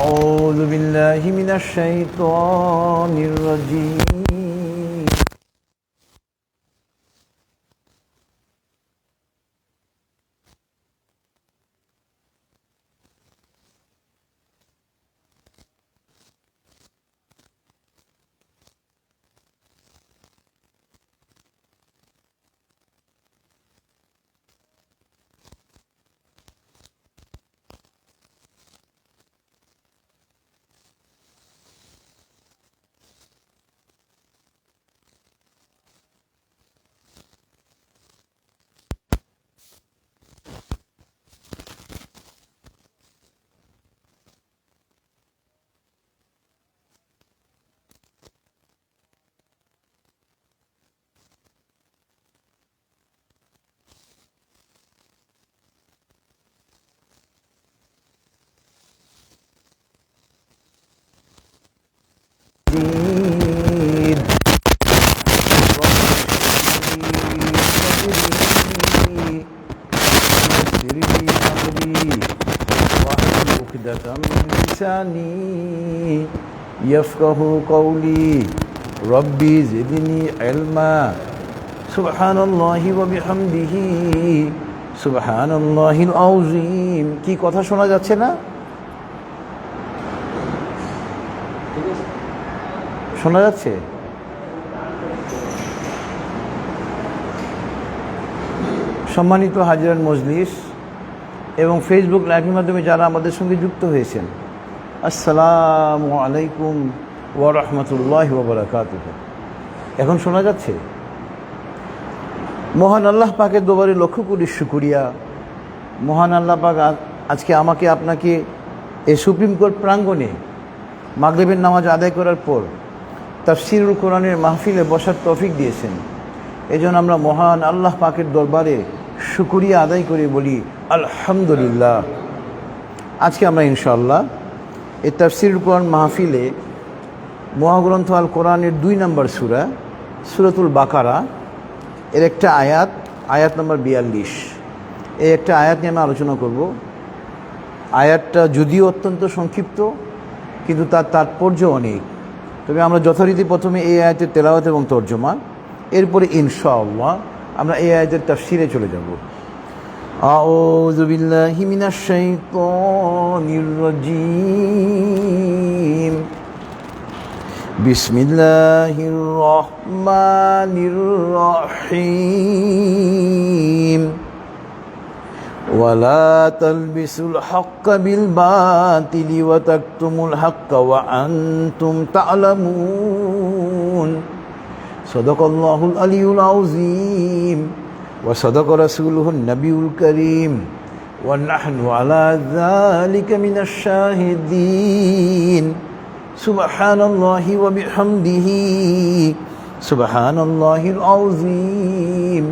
أعوذ بالله من الشيطان الرجيم يفقه قولي ربي زدني علما سبحان الله وبحمده سبحان الله العظيم কি কথা শোনা যাচ্ছে না? শোনা যাচ্ছে? সম্মানিত হাজিরান মজলিস এবং ফেসবুক লাইভের মাধ্যমে যারা আমাদের সঙ্গে যুক্ত হয়েছেন, আসসালামু আলাইকুম ওয়া রাহমাতুল্লাহি ওয়া বারাকাতুহু। এখন শোনা যাচ্ছে? মহান আল্লাহ পাকের দরবারে লক্ষ কোটি শুকরিয়া। মহান আল্লাহ পাক আজকে আমাকে আপনাকে এই সুপ্রিম কোর্ট প্রাঙ্গণে মাগরিবের নামাজ আদায় করার পর তাফসীরুল কোরআনের মাহফিলে বসার তৌফিক দিয়েছেন। এজন্য আমরা মহান আল্লাহ পাকের দরবারে শুকরিয়া আদায় করে বলি আলহামদুলিল্লাহ। আজকে আমরা ইনশাআল্লাহ এই তাফসীরুল কোরআন মাহফিলে মহাগ্রন্থ আল কোরআনের 2 নম্বর সূরা সূরাতুল বাকারা এর একটা আয়াত নম্বর 42, এই একটা আয়াত নিয়ে আমি আলোচনা করব। আয়াতটা যদিও অত্যন্ত সংক্ষিপ্ত, কিন্তু তার তাৎপর্য অনেক। তবে আমরা যথারীতি প্রথমে এই আয়াতের তেলাওয়াত এবং তর্জমা, এরপরে ইনশাআল্লাহ আমরা এই আয়াতের তাফসীরে চলে যাব। আউযু বিল্লাহি মিনাশ শাইতানির রাজীম। বিসমিল্লাহির রহমানির রহিম। ওয়ালা তালবিসুল হাক্কা বিল বাতিলি ওয়া তাকতুমুল হাক্কা ওয়া আনতুম তা'লামুন। সাদাকাল্লাহুল আলিয়্যুল আযীম ওয়া সাদাকা রাসূলুহুন নবিয়্যুল কারীম ওয়া নাহনু আলা যালিকা মিনাশ শাহিদিন। সুবহানাল্লাহি ওয়া বিহামদিহি সুবহানাল্লাহিল আযীম।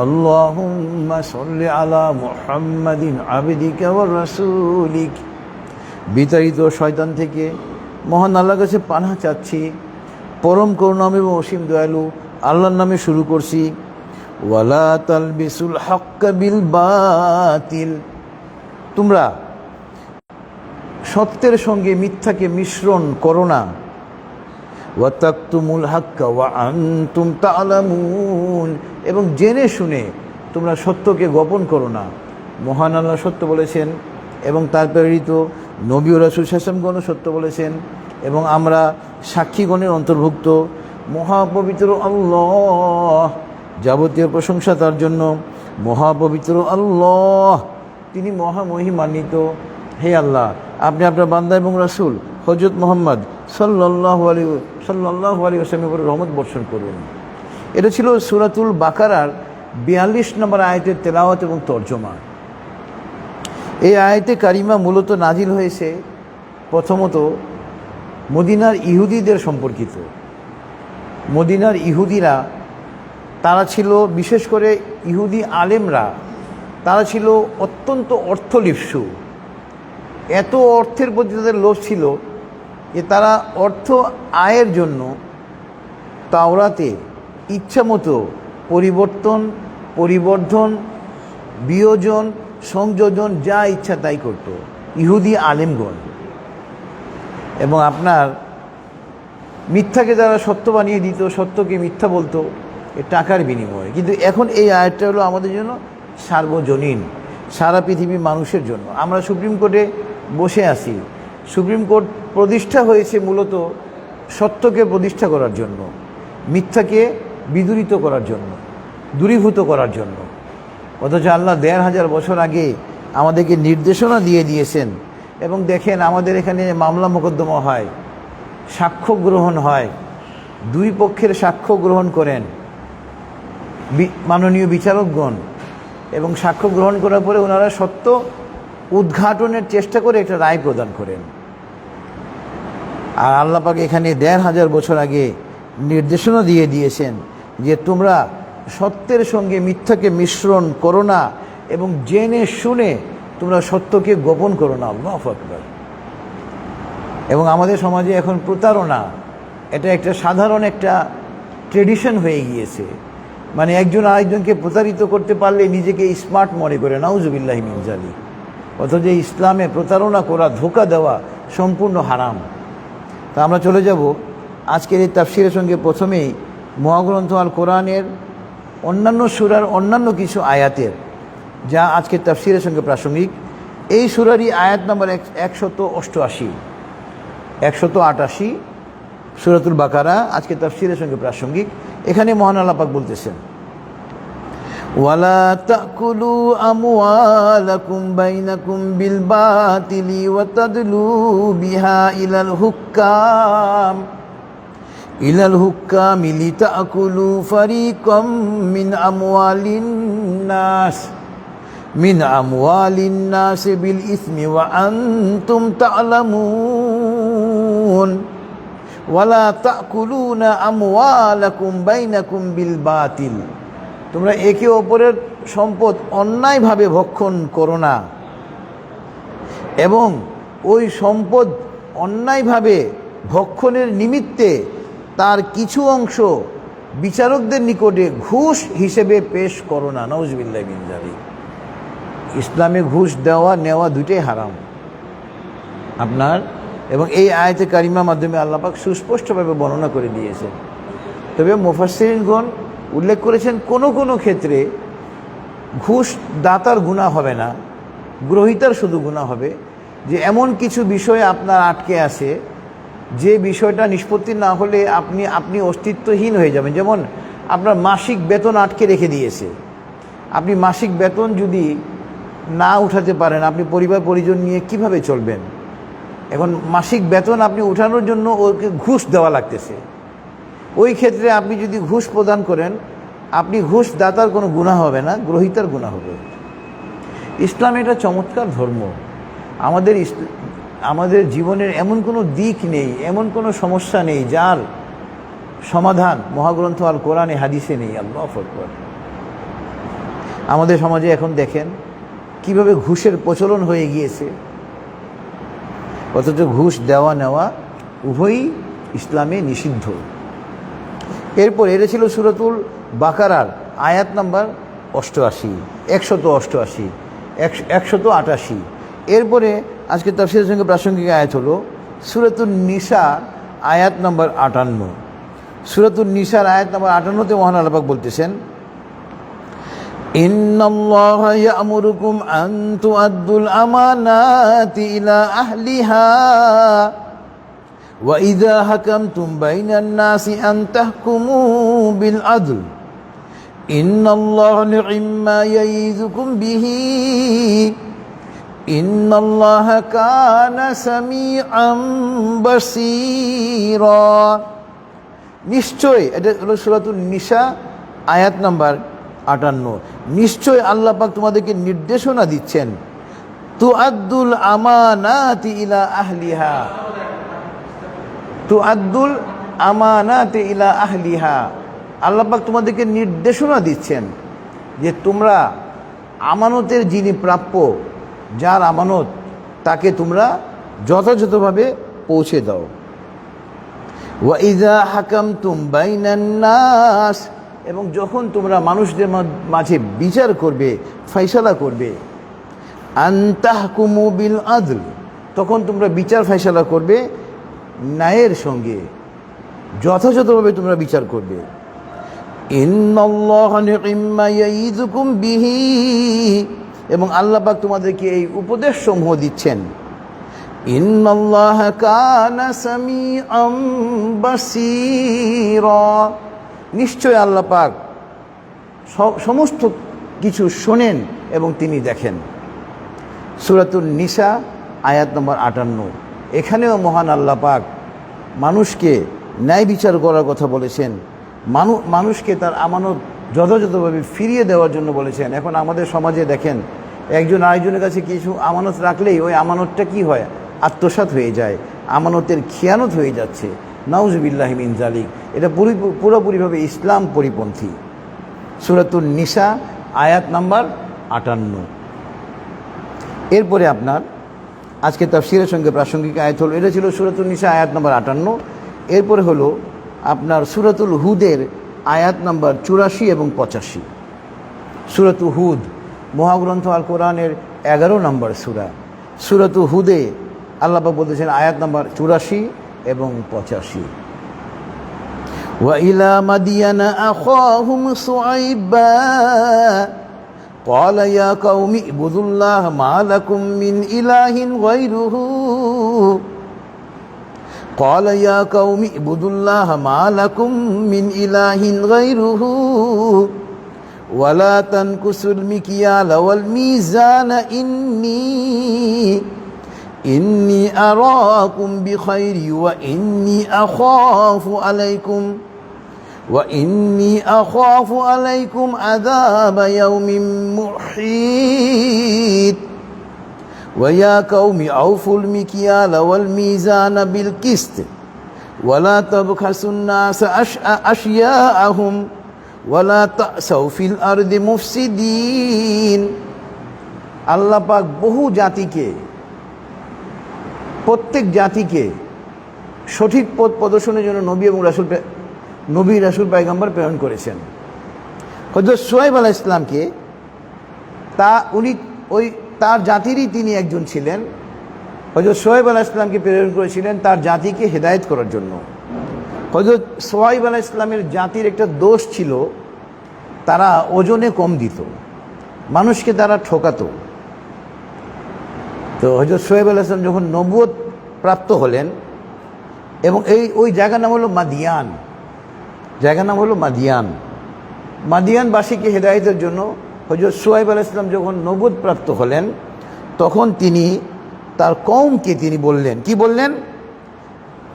আল্লাহুম্মা সাল্লি আলা মুহাম্মাদিন আবদিকা ওয়া রাসূলিক। বিতাড়িত শয়তান থেকে মহান আল্লাহর কাছে পানাহ চাচ্ছি, পরম করুণাময় এবং অসীম দয়ালু আল্লাহর নামে শুরু করছি। ওয়ালা তালবিসুল হাক্কা বিল বাতিল। তোমরা সত্যের সঙ্গে মিথ্যাকে মিশ্রণ করো না। ওয়া তাকতুমুল হাক্কা ওয়া আনতুম তা'লামুন। এবং জেনে শুনে তোমরা সত্যকে গোপন করো না। মহান আল্লাহ সত্য বলেছেন এবং তার প্রেরিত নবী ও রাসূল সাল্লাল্লাহু সত্য বলেছেন এবং আমরা সাক্ষীগণের অন্তর্ভুক্ত। মহাপবিত্র আল্লাহ, যাবতীয় প্রশংসা তার জন্য। মহাপবিত্র আল্লাহ, তিনি মহামহিমান্বিত। হে আল্লাহ, আপনি আপনার বান্দা এবং রাসূল হযরত মুহাম্মদ সাল্লাল্লাহু আলাইহি ওয়াসাল্লামের উপর রহমত বর্ষণ করুন। এটা ছিল সূরাতুল বাকারার 42 নম্বর আয়াতের তেলাওয়াত এবং তর্জমা। এই আয়াতে কারিমা মূলত নাজিল হয়েছে প্রথমত মদিনার ইহুদিদের সম্পর্কিত। মদিনার ইহুদিরা, তারা ছিল, বিশেষ করে ইহুদি আলেমরা, তারা ছিল অত্যন্ত অর্থলিপ্সু। এত অর্থের প্রতি তাদের লোভ ছিল যে তারা অর্থ আয়ের জন্য তাওরাতে ইচ্ছামতো পরিবর্ধন, বিয়োজন, সংযোজন যা ইচ্ছা তাই করত ইহুদি আলেমগণ। এবং আপনার মিথ্যাকে যারা সত্য বানিয়ে দিত, সত্যকে মিথ্যা বলতো এ টাকার বিনিময়ে। কিন্তু এখন এই আয়াতটা হলো আমাদের জন্য সার্বজনীন, সারা পৃথিবীর মানুষের জন্য। আমরা সুপ্রিম কোর্টে বসে আছি, সুপ্রিম কোর্ট প্রতিষ্ঠা হয়েছে মূলত সত্যকে প্রতিষ্ঠা করার জন্য, মিথ্যাকে বিদূরিত করার জন্য, দূরীভূত করার জন্য। অথচ আল্লাহ ১৫০০ বছর আগে আমাদেরকে নির্দেশনা দিয়ে দিয়েছেন। এবং দেখেন আমাদের এখানে মামলা মোকদ্দমা হয়, সাক্ষ্য গ্রহণ হয়, দুই পক্ষের সাক্ষ্য গ্রহণ করেন মাননীয় বিচারকগণ, এবং সাক্ষ্য গ্রহণ করার পরে ওনারা সত্য উদ্ঘাটনের চেষ্টা করে একটা রায় প্রদান করেন। আর আল্লাহ পাক এখানে ১৫০০ বছর আগে নির্দেশনা দিয়ে দিয়েছেন যে তোমরা সত্যের সঙ্গে মিথ্যাকে মিশ্রণ করো না, এবং জেনে শুনে তোমরা সত্যকে গোপন করো না। আল্লাহু আকবার। এবং আমাদের সমাজে এখন প্রতারণা এটা একটা সাধারণ একটা ট্রেডিশন হয়ে গিয়েছে। মানে একজন আরেকজনকে প্রতারিত করতে পারলে নিজেকে স্মার্ট মনে করে, নাউজুবিল্লাহি মিন যালিক। অথচ ইসলামে প্রতারণা করা, ধোঁকা দেওয়া সম্পূর্ণ হারাম। তা আমরা চলে যাব আজকের এই তাফসিরের সঙ্গে। প্রথমেই মহাগ্রন্থ আল কোরআনের অন্যান্য সূরার অন্যান্য কিছু আয়াতের, যা আজকের তাফসিরের সঙ্গে প্রাসঙ্গিক। এই সূরারই আয়াত নম্বর 188, 188 সূরাতুল বাকারা আজকের তাফসিরের সঙ্গে প্রাসঙ্গিক। এখানে মহান আল্লাহ পাক বলতেছেন, ওয়ালা তাকুলু আমওয়ালাকুম বাইনাকুম বিল বাতিলি ওয়া তাদলু বিহা ইলাল হুক্কাম লিতাকুলু ফারিকাম মিন আমওয়ালিন নাস বিল ইসমি ওয়া আনতুম তা'লামুন ওয়ালা তাকুলুনা আমওয়ালাকুম বাইনাকুম বিল বাতিল। তোমরা একে অপরের সম্পদ অন্যায়ভাবে ভক্ষণ করো না, এবং ওই সম্পদ অন্যায়ভাবে ভক্ষণের নিমিত্তে তার কিছু অংশ বিচারকদের নিকটে ঘুষ হিসেবে পেশ করো না। নাউজুবিল্লাহি মিন যালিক। ইসলামে ঘুষ দেওয়া নেওয়া দুটোই হারাম আপনার। এবং এই আয়াতে কারিমার মাধ্যমে আল্লাহ পাক সুস্পষ্টভাবে বর্ণনা করে দিয়েছেন। তবে মুফাসসিরিনগণ উল্লেখ করেছেন কোনো কোনো ক্ষেত্রে ঘুষ দাতার গুনাহ হবে না, গ্রহীতার শুধু গুনাহ হবে। যে এমন কিছু বিষয় আপনার আটকে আছে, যে বিষয়টা নিষ্পত্তি না হলে আপনি অস্তিত্বহীন হয়ে যাবেন। যেমন আপনার মাসিক বেতন আটকে রেখে দিয়েছে, আপনি মাসিক বেতন যদি না উঠাতে পারেন, আপনি পরিবার পরিজন নিয়ে কিভাবে চলবেন? এখন মাসিক বেতন আপনি উঠানোর জন্য ওকে ঘুষ দেওয়া লাগতেছে। ওই ক্ষেত্রে আপনি যদি ঘুষ প্রদান করেন, আপনি ঘুষ দাতার কোনো গুনাহ হবে না, গ্রহীতার গুনাহ হবে। ইসলাম এটা চমৎকার ধর্ম। আমাদের জীবনের এমন কোনো দিক নেই, এমন কোনো সমস্যা নেই যার সমাধান মহাগ্রন্থ আল কোরআনে হাদিসে নেই। আল্লাহু আকবার। আমাদের সমাজে এখন দেখেন কিভাবে ঘুষের প্রচলন হয়ে গিয়েছে, অথচ ঘুষ দেওয়া নেওয়া উভয়ই ইসলামে নিষিদ্ধ। এরপর এটা ছিল সূরাতুল বাকারার আয়াত নাম্বার 88, 188, 188। এরপরে আজকে তাফসীরের সঙ্গে প্রাসঙ্গিক আয়াত হলো সূরাতুন নিসা আয়াত নাম্বার 58। সূরাতুন নিসার আয়াত নাম্বার 58-তে মহান আল্লাহ পাক বলতেছেন, ইন্নাল্লাহা ইয়া'মুরুকুম আন তু'আদ্দুল আমানাতি ইলা আহলিহা ওয়া ইযা হাকামতুম বাইনান নাসি আন তাহকুমু বিল আদল ইন্নাল্লাহা নি'ম্মা ইয়া'iযুকুম বিহি ইন্নাল্লাহা কানা সামিআন বাসীরা। নিশ্চয়, এটা হলো সূরাতুন নিসা আয়াত নাম্বার 58। নিশ্চয় আল্লাহ পাক তোমাদেরকে নির্দেশনা দিচ্ছেন, তুআদ্দুল আমানাতি ইলা আহলিহা, তুআদ্দুল আমানাতি ইলা আহলিহা। আল্লাহ পাক তোমাদেরকে নির্দেশনা দিচ্ছেন যে তোমরা আমানতের যিনি প্রাপ্য, যার আমানত, তাকে তোমরা যথাযথভাবে পৌঁছে দাও। ওয়া ইযা হাকামতুম বাইনান নাস, এবং যখন তোমরা মানুষদের মাঝে বিচার করবে, ফয়সালা করবে, আন তাহকুমু বিল আদল, তখন তোমরা বিচার ফয়সালা করবে ন্যায়ের সঙ্গে যথাযথভাবে তোমরা বিচার করবে। ইন্নাল্লাহা নি'মা ইয়াইযুকুম বিহি, এবং আল্লাহ পাক তোমাদেরকে এই উপদেশ সমূহ দিচ্ছেন। ইন্নাল্লাহা কানা সামিআম বাসীরা, নিশ্চয় আল্লাহ পাক সমস্ত কিছু শোনেন এবং তিনি দেখেন। সূরাতুন নিসা আয়াত নম্বর 58। এখানেও মহান আল্লাহ পাক মানুষকে ন্যায় বিচার করার কথা বলেছেন, মানুষকে তার আমানত যথাযথভাবে ফিরিয়ে দেওয়ার জন্য বলেছেন। এখন আমাদের সমাজে দেখেন, একজন আরেকজনের কাছে কিছু আমানত রাখলেই ওই আমানতটা কি হয়, আত্মসাৎ হয়ে যায়, আমানতের খিয়ানত হয়ে যাচ্ছে। নাউজুবিল্লাহি মিন যালিক। এটা পুরোপুরিভাবে ইসলাম পরিপন্থী। সূরাতুন নিসা আয়াত নাম্বার 58। এরপরে আপনার আজকে তাফসীরের সঙ্গে প্রাসঙ্গিক আয়াত হলো, এটা ছিল সূরাতুন নিসা আয়াত নাম্বার 58। এরপরে হলো আপনার সূরাতুল হুদের আয়াত নাম্বার 84 এবং 85। সূরাতুল হুদ মহাগ্রন্থ আল কোরআনের 11 নম্বর সূরা। সূরাতুল হুদে আল্লাহ পাক বলতেছেন আয়াত নাম্বার 84 এবং 85। ওয়া ইলা মাদিয়ানা আখাহুম শুআইবা ক্বালা ইয়া কওমি ইবুদুল্লাহ মা লাকুম মিন ইলাহিন গায়রুহু قال يا قوم اعبدوا الله ما لكم من إله غيره ولا تنقصوا المكيال والميزان إني أراكم بخير وإني أخاف عليكم عذاب يوم محيط ويا قوم أوفوا المكيال والميزان بالقسط ولا تبخسوا الناس أشياءهم ولا تأسوا في الأرض مفسدين। আল্লাহ পাক বহু জাতিকে, প্রত্যেক জাতিকে সঠিক পথ প্রদর্শনের জন্য নবী রাসূল পয়গম্বর প্রেরণ করেছেন। হযরত শুআয়ব আলাইহিস সালামকে তার জাতিরই তিনি একজন ছিলেন। হযরত শুআয়ব আলাইহিস সালামকে প্রেরণ করেছিলেন তার জাতিকে হেদায়েত করার জন্য। হযরত শুআয়ব আলাইহিস সালামের জাতির একটা দোষ ছিল, তারা ওজনে কম দিত, মানুষকে তারা ঠকাতো। তো হযরত শুআয়ব আলাইহিস সালাম যখন নবুয়ত প্রাপ্ত হলেন, এবং ওই জায়গার নাম হলো মাদিয়ান, মাদিয়ানবাসীকে হেদায়েতের জন্য হযরত শুআয়ব আলাইহিস সালাম যখন নবুয়ত প্রাপ্ত হলেন, তখন তিনি তার কওমকে তিনি বললেন, কি বললেন?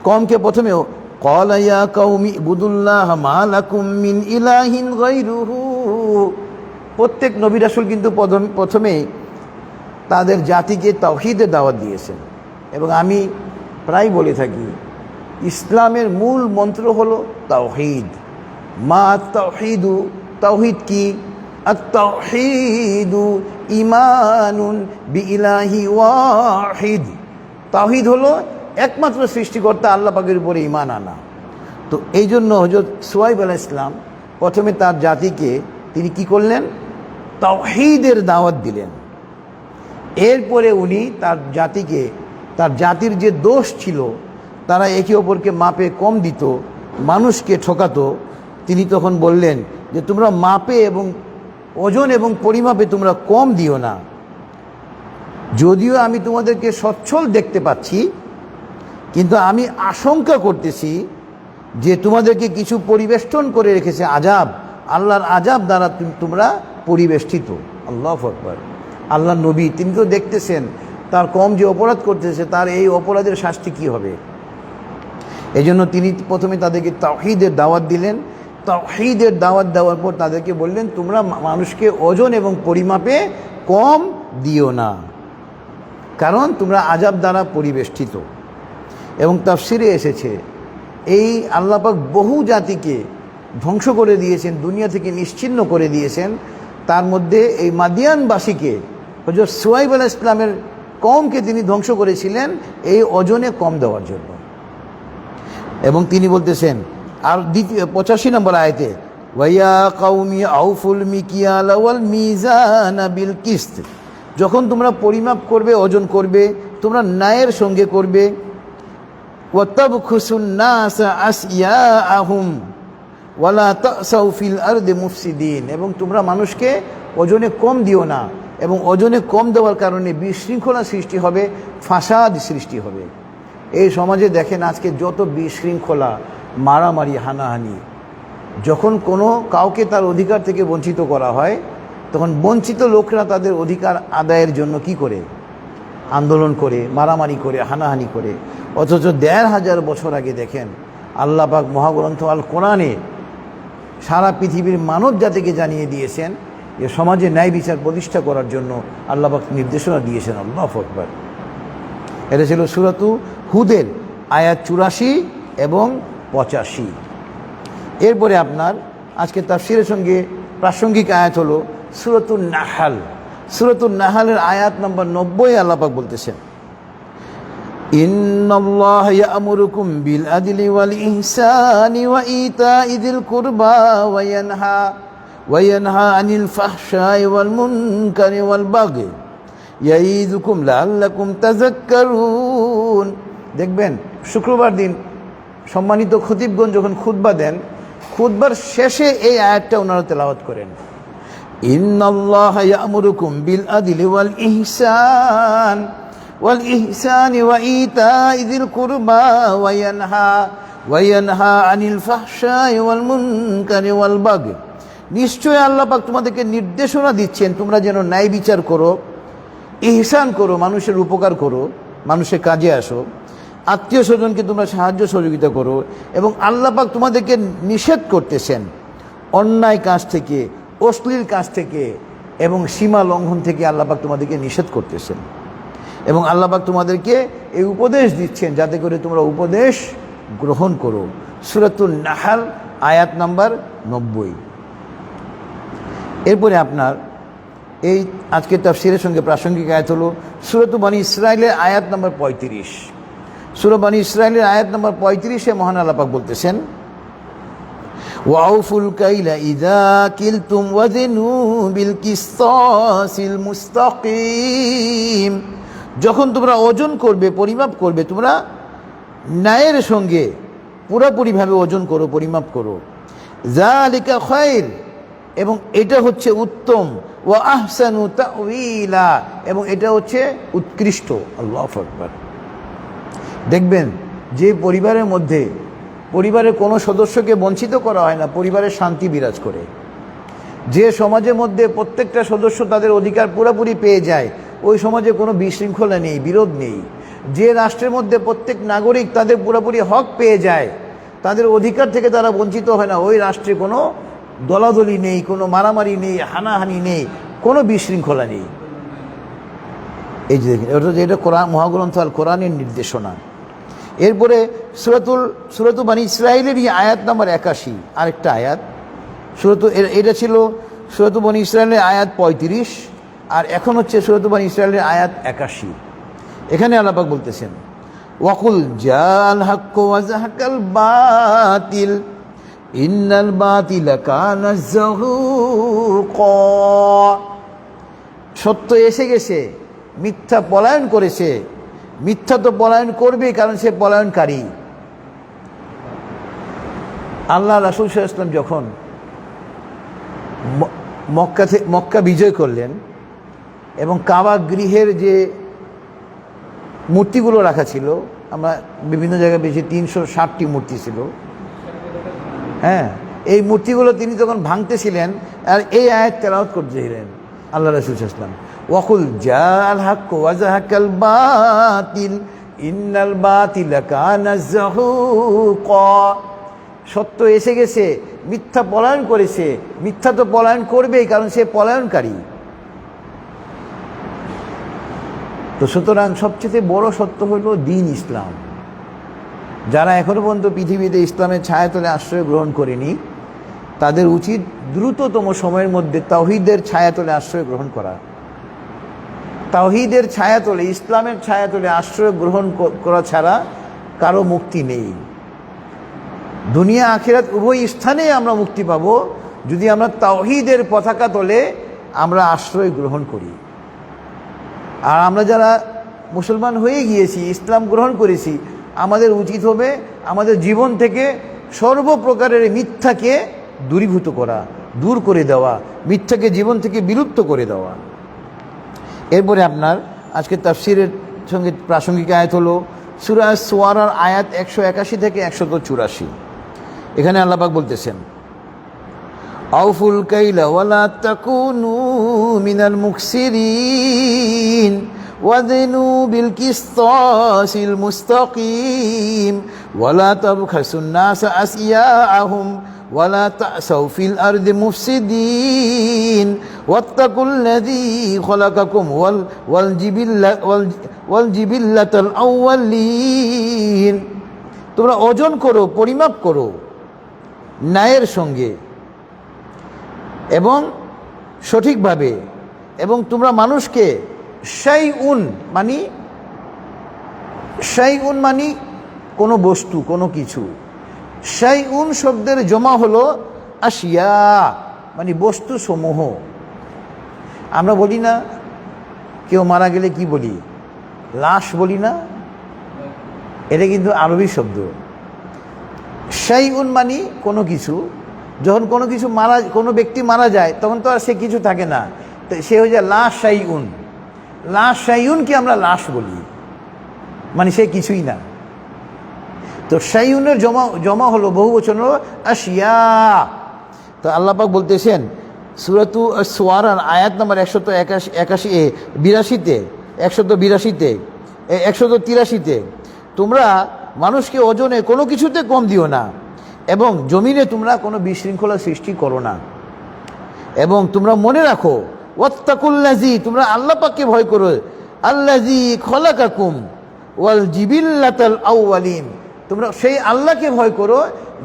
কওমকে প্রথমেও ক্বালা ইয়া কওমি ইবুদুল্লাহ মা লাকুম মিন ইলাহিন গায়রুহু। প্রত্যেক নবী রাসূল কিন্তু প্রথমেই তাদের জাতিকে তাওহীদের দাওয়াত দিয়েছেন। এবং আমি প্রায় বলে থাকি, ইসলামের মূল মন্ত্র হলো তাওহীদ। মা তাওহীদু, তাওহীদ কি? আত-তাওহীদু ঈমানুন বিইলাহি ওয়াহিদ। তাওহীদ হলো একমাত্র সৃষ্টিকর্তা আল্লাহ পাকের উপরে ঈমান আনা। তো এই জন্য হযরত শুআয়ব আলাইহিস সালাম প্রথমে তার জাতিকে তিনি কি করলেন? তাওহীদের দাওয়াত দিলেন। এরপরে উনি তার জাতিকে, তার জাতির যে দোষ ছিল, তারা একে অপরকে মাপে কম দিত, মানুষকে ঠকাতো, তিনি তখন বললেন যে তোমরা মাপে এবং ওজন এবং পরিমাপে তোমরা কম দিও না। যদিও আমি তোমাদেরকে সচ্ছল দেখতে পাচ্ছি, কিন্তু আমি আশঙ্কা করতেছি যে তোমাদেরকে কিছু পরিবেষ্টন করে রেখেছে আযাব, আল্লাহর আযাব দ্বারা তোমরা পরিবেষ্টিত। আল্লাহু আকবার। আল্লাহর নবী তিনি তো দেখতেছেন তার কম যে অপরাধ করতেছে, তার এই অপরাধের শাস্তি কি হবে। এই জন্য তিনি প্রথমে তাদেরকে তাওহীদের দাওয়াত দিলেন। তাওহীদের দাওয়াত দেওয়ার পর তাদেরকে বললেন তোমরা মানুষকে ওজন এবং পরিমাপে কম দিও না, কারণ তোমরা আযাব দ্বারা পরিবেষ্টিত। এবং তাফসিরে এসেছে এই আল্লাহ পাক বহু জাতিকে ধ্বংস করে দিয়েছেন, দুনিয়া থেকে নিশ্চিহ্ন করে দিয়েছেন। তার মধ্যে এই মাদিয়ানবাসীকে, হযরত শুআয়ব আলাইহিস সালামের কওমকে তিনি ধ্বংস করেছিলেন এই ওজনে কম দেওয়ার জন্য। এবং তিনি বলতেছেন আর 85 নম্বর আয়াতে, ওয়া কওমি আউফুল মিকিয়াল ওয়াল মিজানা বিল কিসত। যখন তোমরা পরিমাপ করবে, ওজন করবে, তোমরা ন্যায়ের সঙ্গে করবে। ওয়াতাবখুসুন নাসা আসইয়াআহুম ওয়ালা তাসাউ ফিল আরদি মুফসিদিন, এবং তোমরা মানুষকে ওজনে কম দিও না, এবং ওজনে কম দেওয়ার কারণে বিশৃঙ্খলা সৃষ্টি হবে, ফাসাদ সৃষ্টি হবে। এই সমাজে দেখেন আজকে যত বিশৃঙ্খলা, মারামারি, হানাহানি, যখন কোনো কাউকে তার অধিকার থেকে বঞ্চিত করা হয় তখন বঞ্চিত লোকরা তাদের অধিকার আদায়ের জন্য কি করে? আন্দোলন করে, মারামারি করে, হানাহানি করে। অথচ ১৫০০ বছর আগে দেখেন আল্লাহ পাক মহাগ্রন্থ আল কোরআনে সারা পৃথিবীর মানব জাতিকে জানিয়ে দিয়েছেন যে সমাজে ন্যায় বিচার প্রতিষ্ঠা করার জন্য আল্লাহ পাক নির্দেশনা দিয়েছেন। আল্লাহু আকবার। এটা ছিল সূরাতু হুদের আয়াত ৮৪ এবং ৮৫। এরপরে আপনার আজকে তাফসীরের সঙ্গে প্রাসঙ্গিক আয়াত হলো সূরাতুন নাহাল। সূরাতুন নাহালের আয়াত নম্বর ৯০ আল্লাহ পাক বলতেছেন, ইন্নাল্লাহা ইয়া'মুরুকুম বিল আদলি ওয়াল ইহসানি ওয়া ইতা'i যিল কুরবা ওয়া ইয়ানহা আনিল ফাহশাই ওয়াল মুনকারি ওয়াল বাগি ইয়াইযুকুম লাআল্লাকুম তাযাক্কারুন। দেখবেন শুক্রবার দিন সম্মানিত খতিবগণ যখন খুতবা দেন, খুতবার শেষে এই আয়াতটা ওনারা তেলাওয়াত করেন, ইন্নাল্লাহা ইয়া'মুরুকুম বিল আদলি ওয়াল ইহসানি ওয়া ইতা'i যিল কুরবা ওয়া ইয়ানহা আনিল ফাহশাই ওয়াল মুনকারি ওয়াল বাগি। নিশ্চয় আল্লাহ পাক তোমাদেরকে নির্দেশনা দিচ্ছেন তোমরা যেন ন্যায় বিচার করো, ইহসান করো, মানুষের উপকার করো, মানুষের কাজে আসো, আত্মীয় স্বজনকে তোমরা সাহায্য সহযোগিতা করো, এবং আল্লাহ পাক তোমাদেরকে নিষেধ করতেছেন অন্যায় কাজ থেকে, অশ্লীল কাজ থেকে এবং সীমা লঙ্ঘন থেকে আল্লাহ পাক তোমাদেরকে নিষেধ করতেছেন, এবং আল্লাহ পাক তোমাদেরকে এই উপদেশ দিচ্ছেন যাতে করে তোমরা উপদেশ গ্রহণ করো। সূরাতুন নাহাল আয়াত নাম্বার ৯০। এরপরে আপনার এই আজকের তাফসীরের সঙ্গে প্রাসঙ্গিক আয়াত হলো সূরাতু বনী ইসরাঈলের আয়াত নম্বর ৩৫। সূরা বনী ইসরাঈলের আয়াত নম্বর ৩৫-এ মহান আল্লাহ পাক বলতেছেন, ওয়াউফুল কাইলা ইযা কিলতুম ওয়াজিনু বিল কিসসাসিল মুস্তাকিম। যখন তোমরা ওজন করবে, পরিমাপ করবে, তোমরা ন্যায়ের সঙ্গে পুরোপুরিভাবে ওজন করো, পরিমাপ করো। যালিকা খায়র, এবং এটা হচ্ছে উত্তম, ওয়া আহসানু তা'ওয়িলা, এবং এটা হচ্ছে উৎকৃষ্ট। আল্লাহু আকবার। দেখবেন যে পরিবারের মধ্যে পরিবারের কোনো সদস্যকে বঞ্চিত করা হয় না, পরিবারের শান্তি বিরাজ করে। যে সমাজের মধ্যে প্রত্যেকটা সদস্য তাদের অধিকার পুরোপুরি পেয়ে যায়, ওই সমাজে কোনো বিশৃঙ্খলা নেই, বিরোধ নেই। যে রাষ্ট্রের মধ্যে প্রত্যেক নাগরিক তাদের পুরোপুরি হক পেয়ে যায়, তাদের অধিকার থেকে তারা বঞ্চিত হয় না, ওই রাষ্ট্রে কোনো দলাদলি নেই, কোনো মারামারি নেই, হানাহানি নেই, কোনো বিশৃঙ্খলা নেই। এই যে দেখেন, এটা কোরআন, মহাগ্রন্থ আল কোরআনের নির্দেশনা। এরপরে সূরাতু বনী ইসরাঈলেরই আয়াত নম্বর ৮১, আরেকটা আয়াত। এটা ছিল সূরাতু বনী ইসরাঈলের আয়াত ৩৫, আর এখন হচ্ছে সূরাতু বনী ইসরাঈলের আয়াত ৮১। এখানে আল্লাহ পাক বলতেছেন, ওয়াকুল জাআল হাক্কু ওয়া যাহাকাল বাতিল ইন্নাল বাতিলা কানা যাহুকা। সত্য এসে গেছে, মিথ্যা পলায়ন করেছে, মিথ্যা তো পলায়ন করবে কারণ সে পলায়নকারী। আল্লাহ রাসূল সাল্লাল্লাহু আলাইহি ওয়াসাল্লাম যখন মক্কা বিজয় করলেন এবং কাবা গৃহের যে মূর্তিগুলো রাখা ছিল, আমরা বিভিন্ন জায়গায় বেশি ৩৬০টি মূর্তি ছিল, হ্যাঁ, এই মূর্তিগুলো তিনি যখন ভাঙতেছিলেন আর এই আয়াত তেলাওয়াত করতেছিলেন আল্লাহ রাসূল সাল্লাল্লাহু আলাইহি ওয়াসাল্লাম, ওয়াকুল জাআল হাক্কু ওয়া যাহাকাল বাতিল ইন্নাল বাতিলা কানা যাহুকা। সত্য এসে গেছে, মিথ্যা পলায়ন করেছে, মিথ্যা তো পলায়ন করবেই কারণ সে পলায়নকারী। তো সুতরাং সবচেয়ে বড় সত্য হলো দ্বীন ইসলাম। যারা এখনো পর্যন্ত পৃথিবীতে ইসলামের ছায়াতলে আশ্রয় গ্রহণ করেনি, তাদের উচিত দ্রুততম সময়ের মধ্যে তাওহীদের ছায়াতলে আশ্রয় গ্রহণ করা। তাওহীদের ছায়াতলে, ইসলামের ছায়াতলে আশ্রয় গ্রহণ করা ছাড়া কারো মুক্তি নেই। দুনিয়া আখিরাত উভয় স্থানে আমরা মুক্তি পাব যদি আমরা তাওহীদের পতাকা তলে আমরা আশ্রয় গ্রহণ করি। আর আমরা যারা মুসলমান হয়ে গিয়েছি, ইসলাম গ্রহণ করেছি, আমাদের উচিত হবে আমাদের জীবন থেকে সর্বপ্রকারের মিথ্যাকে দূরীভূত করা, দূর করে দেওয়া, মিথ্যাকে জীবন থেকে বিলুপ্ত করে দেওয়া। এরপরে আপনার আজকে তাফসিরের সঙ্গে প্রাসঙ্গিক আয়াত হলো সূরা শুআরার আয়াত 181 থেকে 184। এখানে আল্লাহ পাক বলতেছেন, আউফুল কাইলা ওয়ালা তাকুনু মিনাল মুকসিরিন ওয়াযনু বিল কিসতাসিল মুস্তাকিম ওয়ালা তাবখাসুন নাসা আসইয়াআহুম ওয়ালা তা'সাউ ফিল আরদি মুফসিদিন ওয়াত্তাকুল্লাযী খলাকাকুম ওয়াল জিবিল্লাতাল আউয়ালিন। তোমরা ওজন করো, পরিমাপ করো ন্যায়ের সঙ্গে এবং সঠিকভাবে, এবং তোমরা মানুষকে শাইউন মানি কোনো বস্তু, কোনো কিছু। শাইউন শব্দের জমা হলো আশিয়া, মানে বস্তু সমূহ। আমরা বলি না কেউ মারা গেলে কি বলি? লাশ বলি না? এটা কিন্তু আরবি শব্দ। শাইউন মানি কোনো কিছু। যখন কোনো ব্যক্তি মারা যায় তখন তো আর সে কিছু থাকে না, তো সে হয়ে যায় লাশ শাইউন। লাশ শাইউনকে আমরা লাশ বলি, মানে সে কিছুই না। তো শাইউনের জমা হলো বহুবচন হলো আশিয়া। তো আল্লাহ পাক বলতেছেন সূরাতু শুআরার আয়াত নম্বর 183তে, তোমরা মানুষকে ওজনে কোনো কিছুতে কম দিও না, এবং জমিনে তোমরা কোনো বিশৃঙ্খলা সৃষ্টি করো না। এবং তোমরা মনে রাখো ওয়াত্তাকুল্লাযী, তোমরা আল্লাহ পাককে ভয় করো, আল্লাযী খলাকাকুম ওয়াল জিবিল্লাতাল আউয়ালিন, তোমরা সেই আল্লাহকে ভয় করো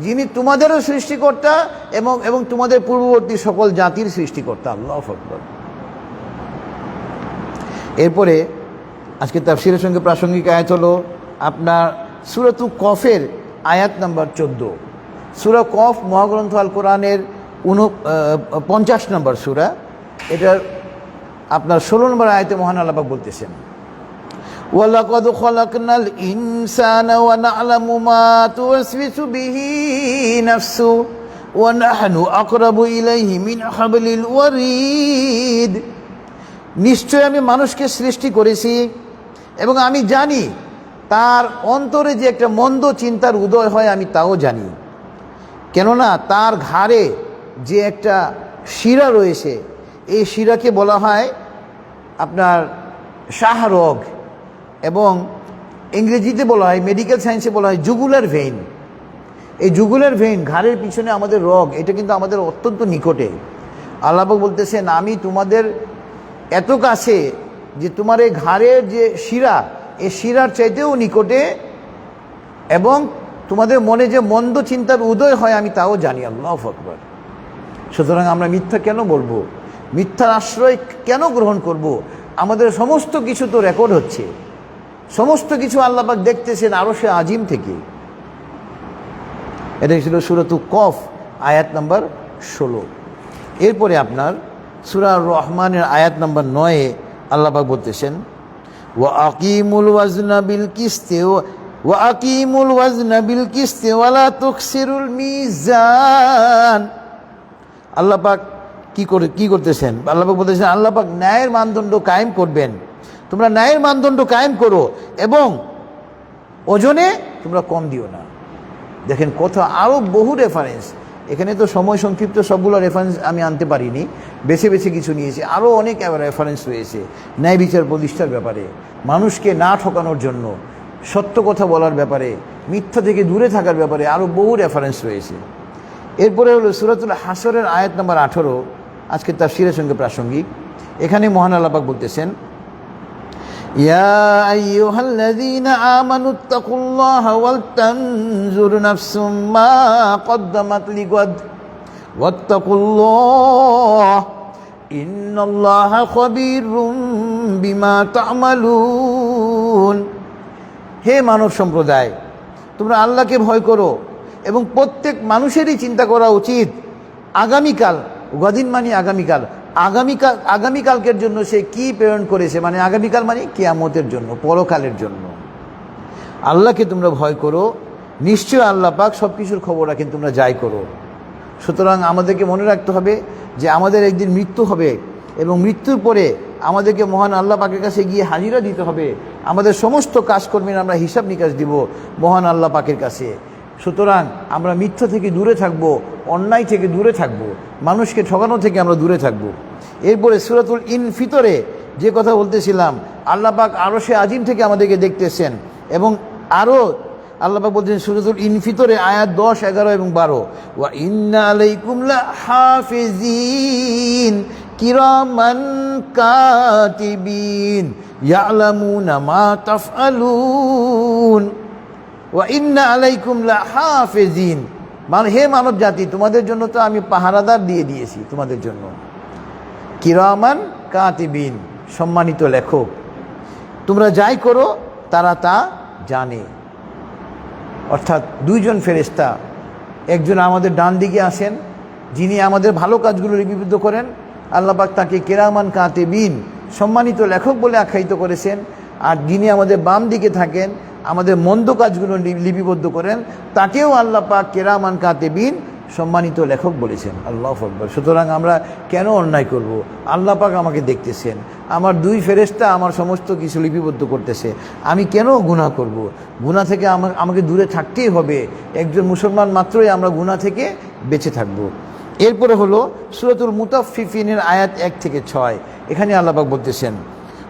যিনি তোমাদেরও সৃষ্টিকর্তা এবং তোমাদের পূর্ববর্তী সকল জাতির সৃষ্টিকর্তা। আল্লাহু আকবার। এরপরে আজকে তাফসীরের সঙ্গে প্রাসঙ্গিক আয়াত হলো আপনার সূরাতু কফের আয়াত নাম্বার 14। সূরা কফ মহাগ্রন্থ আল কোরআনের 50 নম্বর সূরা। এটার আপনার 16 নম্বর আয়াতে মহান আল্লাহ পাক বলতেছেন, ওয়ালাকাদ খালাকনাল ইনসানা ওয়া না'লামু মা তুওয়াসবিসু বিহি নাফসু ওয়া নাহনু আকরাবু ইলাইহি মিন হাবলিল ওয়ারিদ। নিশ্চয় আমি মানুষকে সৃষ্টি করেছি এবং আমি জানি তার অন্তরে যে একটা মন্দ চিন্তার উদয় হয়, আমি তাও জানি। কেননা তার ঘাড়ে যে একটা শিরা রয়েছে, এই শিরাকে বলা হয় আপনার শাহরগ, এবং ইংরেজিতে বলা হয়, মেডিকেল সায়েন্সে বলা হয় জুগুলার ভেইন। এই জুগুলার ভেইন, ঘাড়ের পিছনে আমাদের রগ, এটা কিন্তু আমাদের অত্যন্ত নিকটে। আল্লাহ পাক বলতেছেন, আমি তোমাদের এত কাছে যে তোমার এই ঘাড়ের যে শিরা, এই শিরার চাইতেও নিকটে, এবং তোমাদের মনে যে মন্দ চিন্তার উদয় হয় আমি তাও জানি। আল্লাহু আকবার। সুতরাং আমরা মিথ্যা কেন বলবো? মিথ্যার আশ্রয় কেন গ্রহণ করব? আমাদের সমস্ত কিছু তো রেকর্ড হচ্ছে, সমস্ত কিছু আল্লাহ পাক দেখতেছেন আরশে আজিম থেকে। এটাই ছিল সূরাতু কফ আয়াত নাম্বার 16। এরপরে আপনার সূরা রহমানের আয়াত নাম্বার 9-এ আল্লাহ পাক বলতেছেন, ওয়া আকিমুল ওয়াজনা বিল কিসতি ওয়া লা তুকসিরুল মিজান। আল্লাহ পাক কি করতেছেন? আল্লাহ পাক বলতেছেন, আল্লাহ পাক ন্যায়ের মানদণ্ড কায়েম করবেন। তোমরা ন্যায়ের মানদণ্ড কায়েম করো এবং ওজনে তোমরা কম দিও না। দেখেন কথা, আরও বহু রেফারেন্স। এখানে তো সময় সংক্ষিপ্ত, সবগুলো রেফারেন্স আমি আনতে পারিনি, বেছে বেছে কিছু নিয়েছি। আরও অনেক রেফারেন্স রয়েছে ন্যায় বিচার প্রতিষ্ঠার ব্যাপারে, মানুষকে না ঠকানোর জন্য, সত্য কথা বলার ব্যাপারে, মিথ্যা থেকে দূরে থাকার ব্যাপারে আরও বহু রেফারেন্স রয়েছে। এরপরে হলো সূরাতুল হাসরের আয়াত নাম্বার 18, আজকে তাফসীরের সঙ্গে প্রাসঙ্গিক। এখানে মহান আল্লাহ পাক বলতেছেন, ইয়া আইয়ুহাল্লাযীনা আমানুত্তাকুল্লাহা ওয়াল তানজুর নাফসুম মা কদ্দামাত লিগাদ ওয়াত্তাকুল্লাহ ইন্নাল্লাহা খাবীরুম বিমা তা'মালুন। হে মানব সম্প্রদায়, তোমরা আল্লাহকে ভয় করো এবং প্রত্যেক মানুষেরই চিন্তা করা উচিত আগামীকাল, গদিন মানে আগামীকাল, আগামীকালকের জন্য সে কি প্রেরণ করেছে, মানে আগামীকাল মানে কিয়ামতের জন্য, পরকালের জন্য। আল্লাহকে তোমরা ভয় করো, নিশ্চয় আল্লাহ পাক সব কিছুর খবর রাখেন, তোমরা যাই করো। সুতরাং আমাদেরকে মনে রাখতে হবে যে আমাদের একদিন মৃত্যু হবে এবং মৃত্যুর পরে আমাদেরকে মহান আল্লাহ পাকের কাছে গিয়ে হাজিরা দিতে হবে। আমাদের সমস্ত কাজকর্মের আমরা হিসাব নিকাশ দিব মহান আল্লাহ পাকের কাছে। সুতরাং আমরা মিথ্যা থেকে দূরে থাকব, অন্যায় থেকে দূরে থাকব, মানুষকে ঠকানো থেকে আমরা দূরে থাকব। এরপরে সূরাতুল ইনফিতরে যে কথা বলতেছিলাম, আল্লাহ পাক আরশে আজিম থেকে আমাদেরকে দেখতেছেন এবং আরও আল্লাহ পাক বলতেছেন সূরাতুল ইনফিতরে আয়াত 10, 11 এবং 12, ওয়া ইন্না আলাইকুম লাহাফিজিন কিরামান কাতিবিন ইয়ালামুনা মা তাফআলুন। ওয়া ইন্না আলাইকুম লাহাফিজিন, মানে হে মানব জাতি, তোমাদের জন্য তো আমি পাহারাদার দিয়ে দিয়েছি তোমাদের জন্য। কিরামান কাতিবিন, সম্মানিত লেখক, তোমরা যাই করো তারা তা জানে। অর্থাৎ দুইজন ফেরেশতা, একজন আমাদের ডান দিকে আসেন, যিনি আমাদের ভালো কাজগুলো লিপিবদ্ধ করেন, আল্লাহ পাক তাকে কিরামান কাতিবিন, সম্মানিত লেখক বলে আখ্যায়িত করেছেন। আর যিনি আমাদের বাম দিকে থাকেন, আমাদের মন্দ কাজগুলো লিপিবদ্ধ করেন, তাকেও আল্লাহ পাক কিরামান কাতিবিন, সম্মানিত লেখক বলেছেন। আল্লাহু আকবার। সুতরাং আমরা কেন অন্যায় করব? আল্লাহ পাক আমাকে দেখতেছেন, আমার দুই ফেরেশতা আমার সমস্ত কিছু লিপিবদ্ধ করতেছে, আমি কেন গুনাহ করব? গুনাহ থেকে আমাকে দূরে থাকতেই হবে। একজন মুসলমান মাত্রই আমরা গুনাহ থেকে বেঁচে থাকব। এরপরে হলো সূরাতুল মুতাফফিফিনের আয়াত 1 থেকে 6। এখানে আল্লাহ পাক বলতেছেন,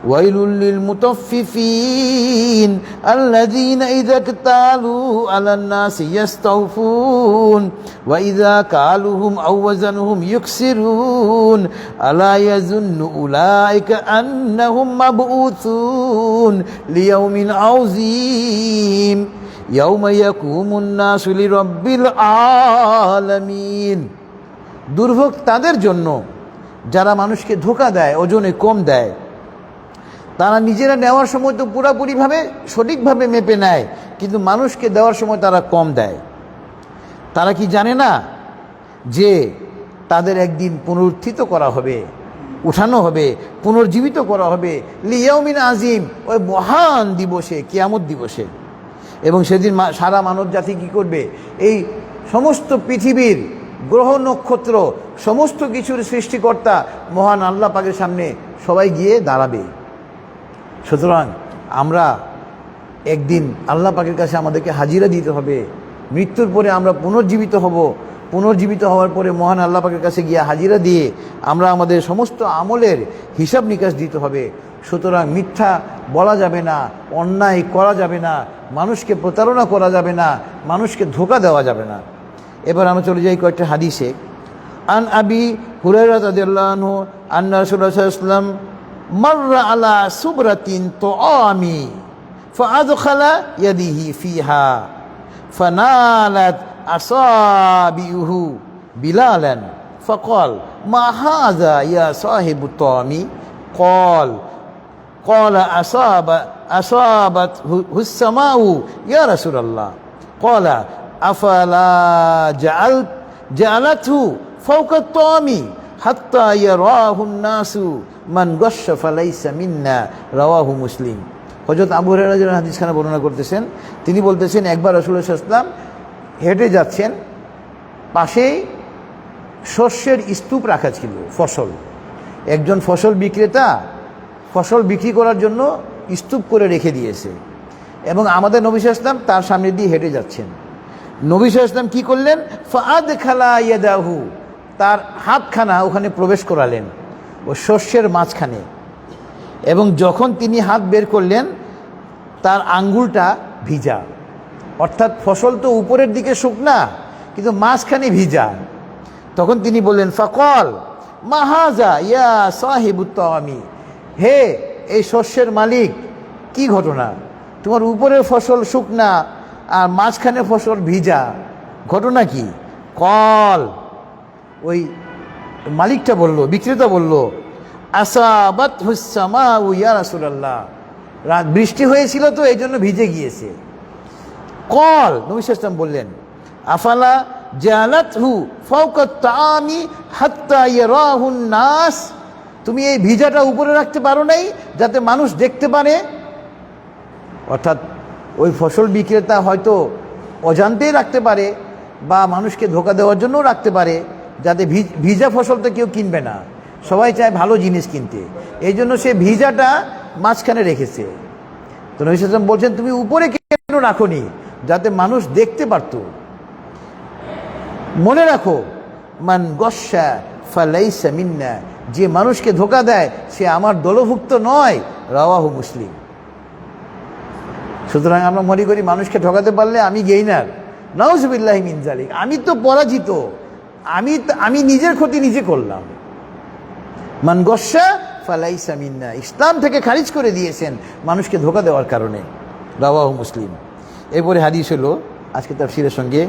ওয়াইলুল লিল মুতাফফিফিন আল্লাযীনা ইযা ইকতালু আলান নাসি ইস্তাওফুন ওয়া ইযা কালুহুম আও ওয়াজানুহুম ইউকসিরুন আলা ইয়াযুন্নু উলাইকা আন্নাহুম মাবউসুন লিয়াউমিন আযীম ইয়াওমা ইয়াকুমুন নাসু লিরাব্বিল আলামিন। দুর্ভোগ তাদের জন্য যারা মানুষকে ধোঁকা দেয়, ওজনে কম দেয়। তারা নিজেরা নেওয়ার সময় তো পুরাপুরিভাবে সঠিকভাবে মেপে নেয়, কিন্তু মানুষকে দেওয়ার সময় তারা কম দেয়। তারা কি জানে না যে তাদের একদিন পুনরুত্থিত করা হবে, উঠানো হবে, পুনর্জীবিত করা হবে লিয়াউমিন আজিম, ওই মহান দিবসে, কিয়ামত দিবসে। এবং সেদিন সারা মানব জাতি কী করবে? এই সমস্ত পৃথিবীর গ্রহ নক্ষত্র, সমস্ত কিছুর সৃষ্টিকর্তা মহান আল্লাহ পাকের সামনে সবাই গিয়ে দাঁড়াবে। সুতরাং আমরা একদিন আল্লাহ পাকের কাছে আমাদেরকে হাজিরা দিতে হবে। মৃত্যুর পরে আমরা পুনর্জীবিত হব। পুনর্জীবিত হওয়ার পরে মহান আল্লাহ পাকের কাছে গিয়ে হাজিরা দিয়ে আমরা আমাদের সমস্ত আমলের হিসাব নিকাশ দিতে হবে। সুতরাং মিথ্যা বলা যাবে না, অন্যায় করা যাবে না, মানুষকে প্রতারণা করা যাবে না, মানুষকে ধোঁকা দেওয়া যাবে না। এবার আমরা চলে যাই কয়েকটা হাদিসে। আন আবি হুরায়রা রাদিয়াল্লাহু আনহু আন্না রাসূলুল্লাহ সাল্লাল্লাহু আলাইহি ওয়াসাল্লাম মাররা আলা সুবরাতিন তুআমি ফাআদখালা ইয়াদিহি ফিহা ফানালাত আসাবিহু বিলালান ফাকাল মা হাযা ইয়া সাহিবুত তুআমি قال أصابته السماء يا رسول الله قال أفلا جعلته فوق الطعام حتى يراه الناس من غش فليس منا رواه মুসলিম। হযরত আবু হুরায়রা রাদিয়াল্লাহু আনহু হাদিসখানা বর্ণনা করতেছেন। তিনি বলতেছেন, একবার রাসূলুল্লাহ সাল্লাল্লাহু আলাইহি ওয়াসাল্লাম হেঁটে যাচ্ছেন, পাশেই শস্যের স্তূপ রাখা ছিল, ফসল। একজন ফসল বিক্রেতা ফসল বিক্রি করার জন্য স্তূপ করে রেখে দিয়েছে এবং আমাদের নবী সাল্লাল্লাহু আলাইহি ওয়াসাল্লাম তার সামনে দিয়ে হেঁটে যাচ্ছেন। নবী সাল্লাল্লাহু আলাইহি ওয়াসাল্লাম কী করলেন? ফাআদখালা ইয়াদাহু, তার হাতখানা ওখানে প্রবেশ করালেন, ও শস্যের মাঝখানে। এবং যখন তিনি হাত বের করলেন, তার আঙ্গুলটা ভিজা। অর্থাৎ ফসল তো উপরের দিকে শুকনা, কিন্তু মাঝখানে ভিজা। তখন তিনি বললেন, ফাকাল মা হাযা ইয়া সাহিবুত তুআমি, হে এই শস্যের মালিক, কি ঘটনা? তোমার উপরের ফসল শুকনা আর মাঝখানে ফসল ভিজা, ঘটনা কি? কল, ওই মালিকটা বলল, বিক্রেতা বলল, আসাবাতহুস সামাউ ইয়া রাসূলুল্লাহ, রাত বৃষ্টি হয়েছিল তো এই জন্য ভিজে গিয়েছে। কল, নবী সাল্লাল্লাহু আলাইহি ওয়াসাল্লাম বললেন, আফালা জালাতহু ফাওকা তাআমি হাত্তা ইয়ারাহুন নাস, তুমি এই ভিজাটা উপরে রাখতে পারো নাই যাতে মানুষ দেখতে পারে? অর্থাৎ ওই ফসল বিক্রেতা হয়তো অজান্তেই রাখতে পারে বা মানুষকে ধোকা দেওয়ার জন্যও রাখতে পারে, যাতে ভিজা ফসল তো কেউ কিনবে না, সবাই চায় ভালো জিনিস কিনতে, এই জন্য সে ভিজাটা মাঝখানে রেখেছে। তো নবী সাল্লাল্লাহু আলাইহি ওয়াসাল্লাম বলছেন তুমি উপরে কেন রাখোনি, যাতে মানুষ দেখতে পারত। মনে রাখো, মান গস্যা ফালাইসা মিন্না, যে মানুষকে ধোকা দেয় সে আমার দলভুক্ত নয়, রাওয়াহু মুসলিম। সুতরাং আমরা মনে করি মানুষকে ঠকাতে পারলে আমি গেইনার, নাউজুবিল্লাহি মিন যালিক, আমি তো পরাজিত, আমি নিজের ক্ষতি নিজে করলাম। মান গস্যা ফালাইসা মিন্না, ইসলাম থেকে খারিজ করে দিয়েছেন মানুষকে ধোকা দেওয়ার কারণে, রাওয়াহু মুসলিম। এরপরে হাদিস হলো আজকে তাফসীরের সঙ্গে,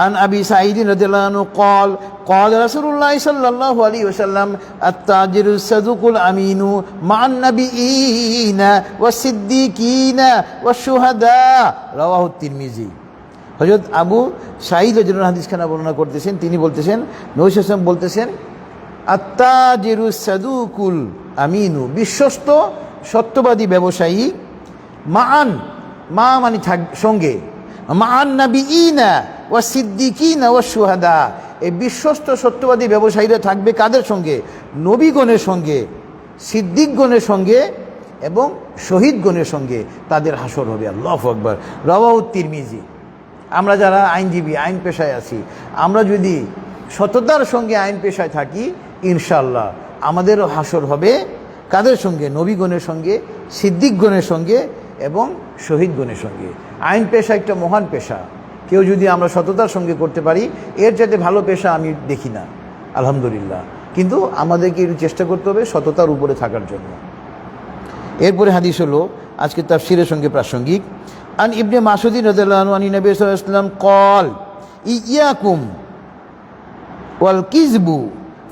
আন আবি সাঈদ রাদিয়াল্লাহু আনহু قال قال رسول الله صلى الله عليه وسلم التاجر الصدوق الامين مع النبيين والصديقين والشهداء رواه الترمذي। হযরত আবু সাঈদ রাদিয়াল্লাহু আনহু হাদিসখানা বর্ণনা করতেছেন, তিনি বলতেছেন নবী সাল্লাল্লাহু আলাইহি ওয়াসাল্লাম বলতেছেন আত-তাজিরু সাদুকুল আমিনু, বিশ্বস্ত সত্যবাদী ব্যবসায়ী, মান মা মানে সঙ্গে, মান নাবিয়িনা ওয়া সিদ্দিকিনা ওয়া শুহাদা, এই বিশ্বস্ত সত্যবাদী ব্যবসায়ীরা থাকবে কাদের সঙ্গে, নবীগণের সঙ্গে, সিদ্দিকগণের সঙ্গে এবং শহীদগণের সঙ্গে তাদের হাসর হবে। আল্লাহু আকবার। রাওয়াহু তিরমিজি। আমরা যারা আইনজীবী, আইন পেশায় আছি, আমরা যদি সততার সঙ্গে আইন পেশায় থাকি, ইনশাআল্লাহ আমাদেরও হাসর হবে কাদের সঙ্গে, নবীগণের সঙ্গে, সিদ্দিকগণের সঙ্গে এবং শহীদগণের সঙ্গে। আইন পেশা একটা মহান পেশা, কেউ যদি আমরা সততার সঙ্গে করতে পারি, এর চাইতে ভালো পেশা আমি দেখি না, আলহামদুলিল্লাহ। কিন্তু আমাদেরকে একটু চেষ্টা করতে হবে সততার উপরে থাকার জন্য। এরপরে হাদিস হলো আজকে তাফসীরের সঙ্গে প্রাসঙ্গিক। আন ইবনে মাসউদ রাদিয়াল্লাহু আনহু নবী সাল্লাল্লাহু আলাইহি ওয়াসাল্লাম قال ইয়াকুম ওয়াল কিযবু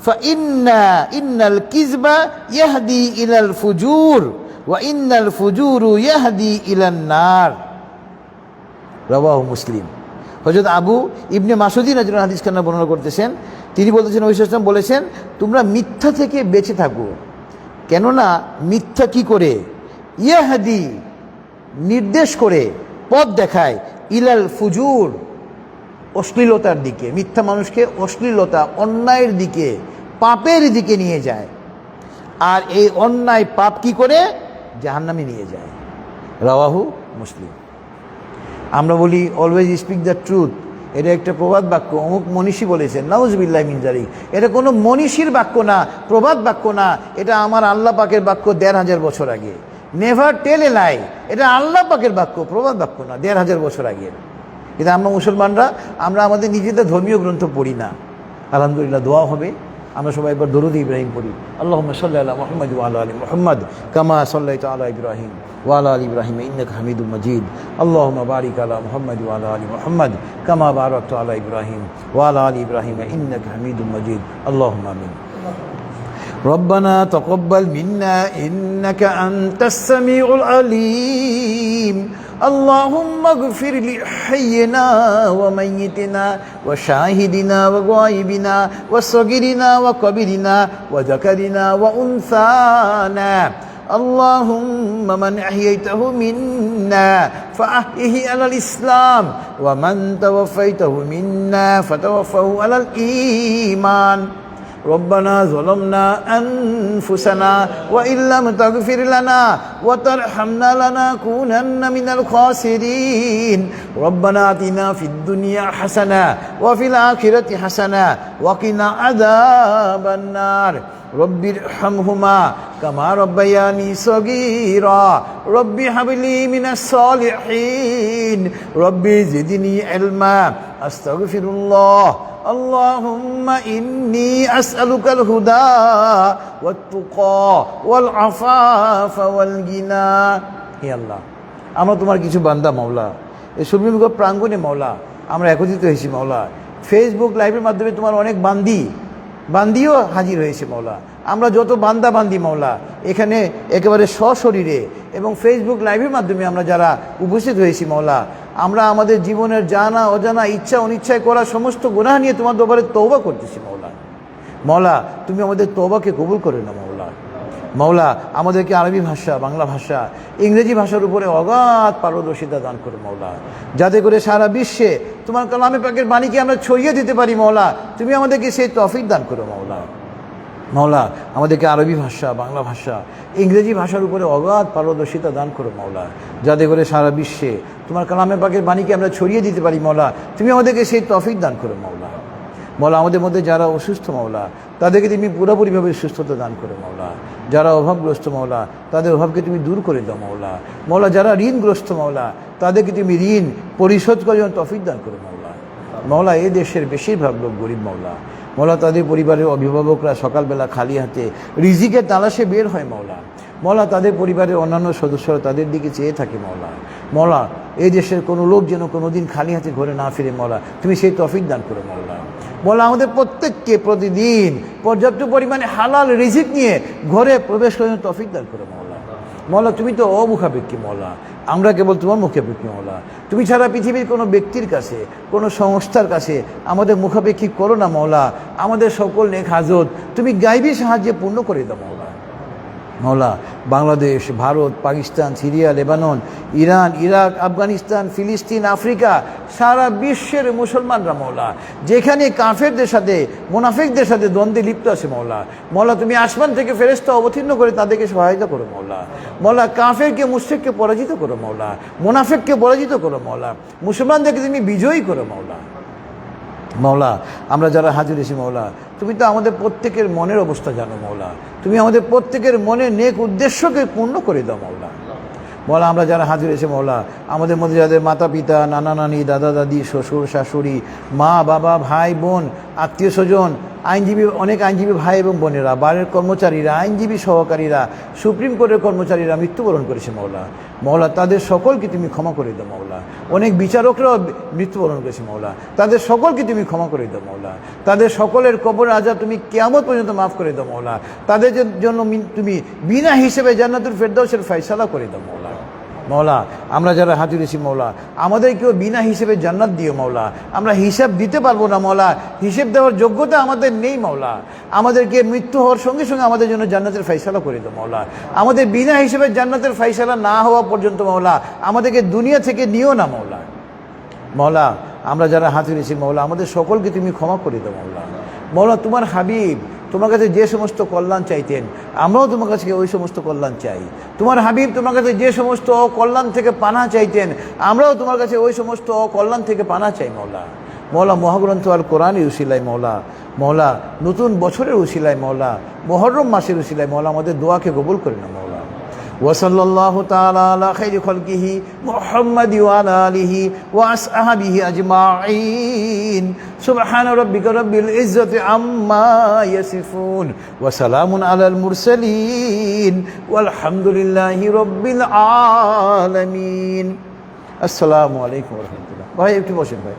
ফাইন্নাল কিযবা ইয়াহদি ইলাল ফুজুর ওয়া ইন্নাল ফুজুরু ইয়াহদি ইলান নার, রাওয়াহু মুসলিম। হযরত আবু ইবনে মাসউদ রাদিয়াল্লাহু আনহু হাদিসখানা বর্ণনা করতেছেন, তিনি বলতেছেন নবী সাল্লাল্লাহু আলাইহি ওয়াসাল্লাম বলেছেন তোমরা মিথ্যা থেকে বেঁচে থাকো, কেননা মিথ্যা কি করে, ইয়াহদি নির্দেশ করে, পথ দেখায়, ইলাল ফুজুর অশ্লীলতার দিকে, মিথ্যা মানুষকে অশ্লীলতা, অন্যায়ের দিকে, পাপের দিকে নিয়ে যায়। আর এই অন্যায় পাপ কি করে, জাহান্নামে নিয়ে যায়, রাওয়াহু মুসলিম। আমরা বলি অলওয়েজ স্পিক দ্য ট্রুথ, এটা একটা প্রবাদ বাক্য, অমুক মনীষী বলেছেন, নাউজুবিল্লাহি মিন যালিক। এটা কোনো মনীষীর বাক্য না, প্রবাদ বাক্য না, এটা আমার আল্লাহ পাকের বাক্য ১৫০০ বছর আগে। নেভার টেল এ লাই, এটা আল্লাহ পাকের বাক্য, প্রবাদ বাক্য না, ১৫০০ বছর আগের। কিন্তু আমরা মুসলমানরা আমরা আমাদের নিজেদের ধর্মীয় গ্রন্থ পড়ি না। আলহামদুলিল্লাহ, দোয়া হবে, আমরা সবাই একবার দরুদ ইব্রাহিম পড়ি। আল্লাহুম্মা সাল্লি আলা মুহাম্মাদ ওয়া আলা আলি মুহাম্মাদ কামা সাল্লাইতা আলা ইব্রাহিম ওয়া আলা আলি ইব্রাহিম ইন্নাকা হামিদুম মাজিদ। আল্লাহুম্মা বারিক আলা মুহাম্মাদ ওয়া আলা আলি মুহাম্মাদ কামা বারাকতা আলা ইব্রাহিম ওয়া আলা আলি ইব্রাহিম ইন্নাকা হামিদুম মাজিদ। আল্লাহুম্মা আমিন। ربنا تقبل منا إنك أنت السميع العليم. اللهم اغفر لحينا وميتنا وشاهدنا وغائبنا وصغيرنا وكبيرنا وذكرنا وأنثانا. اللهم من أحييته منا فأحيه على الإسلام ومن توفيته منا فتوفه على الإيمان. ربنا ظلمنا أنفسنا وإن لم تغفر لنا وترحمنا لنكونن من الخاسرين. ربنا آتنا في الدنيا حسنة وفي الآخرة حسنة وقنا عذاب النار. رب ارحمهما كما ربياني صغيرا. رب هب لي من الصالحين. رب زدني علما. أستغفر الله. اللهم إني أسألك الهدى والتقى والعفاف والغنى. হে আল্লাহ, আমরা তোমার কিছু বান্দা মাওলা, এই সুবর্ণমুখ প্রাঙ্গণে মাওলা আমরা একত্রিত হয়েছি মাওলা। ফেসবুক লাইভের মাধ্যমে তোমার অনেক বান্দিও হাজির হয়েছে মাওলা। আমরা যত বান্দি মাওলা এখানে একেবারে সশরীরে এবং ফেসবুক লাইভের মাধ্যমে আমরা যারা উপস্থিত হয়েছি মাওলা, আমরা আমাদের জীবনের জানা অজানা ইচ্ছা অনিচ্ছায় করা সমস্ত গুনাহ নিয়ে তোমার দরবারে তওবা করতেছি মাওলা। মাওলা, তুমি আমাদের তওবাকে কবুল করে না মাওলা। মওলা আমাদেরকে আরবি ভাষা, বাংলা ভাষা, ইংরেজি ভাষার উপরে অগাধ পারদর্শিতা দান করো মওলা, যাতে করে সারা বিশ্বে তোমার কালামে পাকের বাণীকে আমরা ছড়িয়ে দিতে পারি মওলা। তুমি আমাদেরকে সেই তৌফিক দান করো মওলা। মওলা আমাদেরকে আরবি ভাষা, বাংলা ভাষা, ইংরেজি ভাষার উপরে অগাধ পারদর্শিতা দান করো মওলা, যাতে করে সারা বিশ্বে তোমার কালামে পাকের বাণীকে আমরা ছড়িয়ে দিতে পারি মওলা। তুমি আমাদেরকে সেই তৌফিক দান করো মওলা। মওলা আমাদের মধ্যে যারা অসুস্থ মওলা, তাদেরকে তুমি পুরোপুরিভাবে সুস্থতা দান করো মওলা। যারা অভাবগ্রস্ত মওলা, তাদের অভাবকে তুমি দূর করে দাও মওলা। মওলা যারা ঋণগ্রস্ত মওলা, তাদেরকে তুমি ঋণ পরিশোধ করে তৌফিক দান করো মওলা। মওলা এই দেশের বেশিরভাগ লোক গরিব মওলা। মওলা তাদের পরিবারের অভিভাবকরা সকালবেলা খালি হাতে রিজিকের তালাশে বের হয় মওলা। মওলা তাদের পরিবারের অন্যান্য সদস্যরা তাদের দিকে চেয়ে থাকে মওলা। মওলা এই দেশের কোনো লোক যেন কোনো দিন খালি হাতে ঘরে না ফিরে মওলা, তুমি সেই তৌফিক দান করো মওলা। মওলা আমাদের প্রত্যেককে প্রতিদিন পর্যাপ্ত পরিমাণে হালাল রিজিক নিয়ে ঘরে প্রবেশ করে তৌফিক দান করো মওলা। মওলা তুমি তো অমুখাপেক্ষী মওলা, আমরা কেবল তোমার মুখাপেক্ষী মওলা। তুমি ছাড়া পৃথিবীর কোনো ব্যক্তির কাছে, কোনো সংস্থার কাছে আমাদের মুখাপেক্ষী করো না মওলা। আমাদের সকল নেক হাজত তুমি গায়বী সাহায্যে পূর্ণ করে দাও মওলা। মওলা Bangladesh, Bharat, Pakistan, Syria, Lebanon, Iran, Iraq, Afghanistan, ফিলিস্তিন, আফ্রিকা, সারা বিশ্বের মুসলমানরা মওলা যেখানে কাফেরদের সাথে, মুনাফিকদের সাথে দ্বন্দ্বে লিপ্ত আছে মওলা, মওলা তুমি আসমান থেকে ফেরেশতা অবতীর্ণ করে তাদেরকে সহায়তা করো মওলা। মওলা কাফেরকে, মুশরিককে পরাজিত করো মওলা, মুনাফিককে পরাজিত করো মওলা, মুসলমানদেরকে তুমি বিজয়ী করো মওলা। মওলা আমরা যারা হাজির এসেছি মওলা, তুমি তো আমাদের প্রত্যেকের মনের অবস্থা জানো মওলা। তুমি আমাদের প্রত্যেকের মনের নেক উদ্দেশ্যকে পূর্ণ করে দাও মওলা। মওলা আমরা যারা হাজির এসে মওলা, আমাদের মধ্যে যাদের মাতা পিতা, নানা নানি, দাদা দাদি, শ্বশুর শাশুড়ি, মা বাবা, ভাই বোন, আত্মীয় স্বজন, আইনজীবী, অনেক আইনজীবী ভাই এবং বোনেরা, বারের কর্মচারীরা, আইনজীবী সহকারীরা, সুপ্রিম কোর্টের কর্মচারীরা মৃত্যুবরণ করেছে মওলা। মওলা তাদের সকলকে তুমি ক্ষমা করে দাও মওলা। অনেক বিচারকরাও মৃত্যুবরণ করেছে মওলা, তাদের সকলকে তুমি ক্ষমা করে দাও মওলা। তাদের সকলের কবরের আযাব তুমি কিয়ামত পর্যন্ত মাফ করে দাও মওলা। তাদের জন্য তুমি বিনা হিসেবে জান্নাতুল ফেরদাউসের ফয়সালা করে দাও মওলা। মওলা আমরা যারা হাজির এসেছি মওলা, আমাদেরকেও বিনা হিসেবে জান্নাত দিও মওলা। আমরা হিসাব দিতে পারবো না মওলা, হিসেব দেওয়ার যোগ্যতা আমাদের নেই মওলা। আমাদেরকে মৃত্যু হওয়ার সঙ্গে সঙ্গে আমাদের জন্য জান্নাতের ফয়সালা করে দাও মওলা। আমাদের বিনা হিসেবে জান্নাতের ফয়সালা না হওয়া পর্যন্ত মওলা আমাদেরকে দুনিয়া থেকে নিও না মওলা। মওলা আমরা যারা হাজির এসেছি মওলা, আমাদের সকলকে তুমি ক্ষমা করে দাও মওলা। মওলা তোমার হাবিব তোমার কাছে যে সমস্ত কল্যাণ চাইতেন, আমরাও তোমার কাছে ওই সমস্ত কল্যাণ চাই। তোমার হাবিব তোমার কাছে যে সমস্ত অকল্যাণ থেকে পানা চাইতেন, আমরাও তোমার কাছে ওই সমস্ত অকল্যাণ থেকে পানা চাই মওলা। মওলা মহাগ্রন্থ আল কোরআনের উসিলায় মওলা, মওলা নতুন বছরের উসিলায় মওলা, মুহররম মাসের উসিলায় মওলা আমাদের দোয়াকে কবুল করে না মওলা। ওয়াসাল্লাল্লাহু তাআলা আলা খাইরি খালকিহি মুহাম্মাদি ওয়া আলা আলিহি ওয়া আসহাবিহি আজমাইন। সুবহানা রাব্বিকা রাব্বিল ইজ্জাতি আম্মা ইয়াসিফুন ওয়া সালামুন আলাল মুরসালিন ওয়ালহামদুলিল্লাহি রাব্বিল আলামিন। আসসালামু আলাইকুম ওয়া রাহমাতুল্লাহ। ভাই একটু বসেন ভাই।